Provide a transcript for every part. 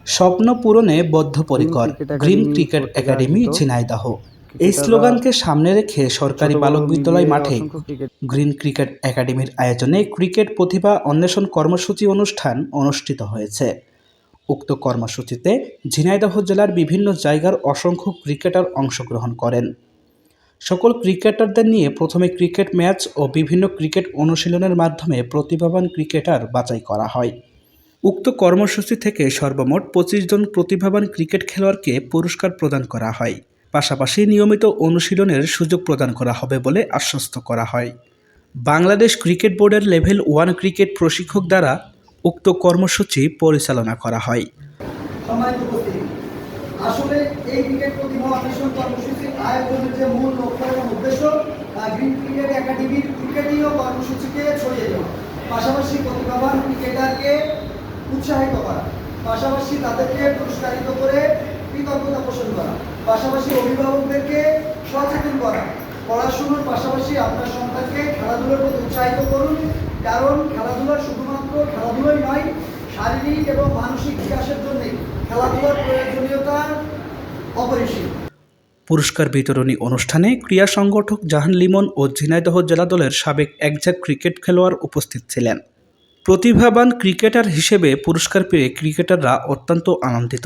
স্বপ্ন পূরণে বদ্ধপরিকর গ্রিন ক্রিকেট একাডেমি ঝিনাইদহ। এই স্লোগানকে সামনে রেখে সরকারি বালক বিদ্যালয় মাঠে গ্রিন ক্রিকেট একাডেমির আয়োজনে ক্রিকেট প্রতিভা অন্বেষণ কর্মসূচি অনুষ্ঠান অনুষ্ঠিত হয়েছে। উক্ত কর্মসূচিতে ঝিনাইদহ জেলার বিভিন্ন জায়গার অসংখ্য ক্রিকেটার অংশগ্রহণ করেন। সকল ক্রিকেটারদের নিয়ে প্রথমে ক্রিকেট ম্যাচ ও বিভিন্ন ক্রিকেট অনুশীলনের মাধ্যমে প্রতিভাবান ক্রিকেটার বাছাই করা হয়। উক্ত কর্মসূচি থেকে সর্বমোট ২৫ জন প্রতিভাবান ক্রিকেট খেলোয়াড়কে পুরস্কার প্রদান করা হয়। পাশাপাশি নিয়মিত অনুশীলনের সুযোগ প্রদান করা হবে বলে আশ্বস্ত করা হয়। বাংলাদেশ ক্রিকেট বোর্ডের লেভেল 1 ক্রিকেট প্রশিক্ষক দ্বারা উক্ত কর্মসূচি পরিচালনা করা হয়। আসলে এই ক্রিকেট প্রতিভা অন্বেষণ কর্মসূচির আয়োজনের যে মূল লক্ষ্য এবং উদ্দেশ্য গ্রিন ক্রিকেট একাডেমির ক্রিকেটীয় কর্মসূচিকে ছড়িয়ে দেওয়া, পাশাপাশি প্রতিভাবান ক্রিকেটারকে উৎসাহিত করা, পাশাপাশি তাদেরকে পুরস্কারিত করে কৃতজ্ঞতা পোষণ করা, পাশাপাশি অভিভাবকদেরকে সচেতন করা। পড়াশোনার পাশাপাশি আপনার সন্তানকে খেলাধুলার প্রতি উৎসাহিত করুন, কারণ খেলাধুলা শুধুমাত্র খেলাধুলাই নয়, শারীরিক এবং মানসিক বিকাশের জন্য খেলাধুলার প্রয়োজনীয়তা অপরিসীম। পুরস্কার বিতরণী অনুষ্ঠানে ক্রীড়া সংগঠক জাহান লিমন ও ঝিনাইদহ জেলা দলের সাবেক একঝাঁক ক্রিকেট খেলোয়াড় উপস্থিত ছিলেন। প্রতিভাবান ক্রিকেটার হিসেবে পুরস্কার পেয়ে ক্রিকেটাররা অত্যন্ত আনন্দিত।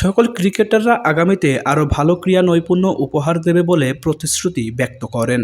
সকল ক্রিকেটাররা আগামীতে আরও ভালো ক্রীড়া নৈপুণ্য উপহার দেবে বলে প্রতিশ্রুতি ব্যক্ত করেন।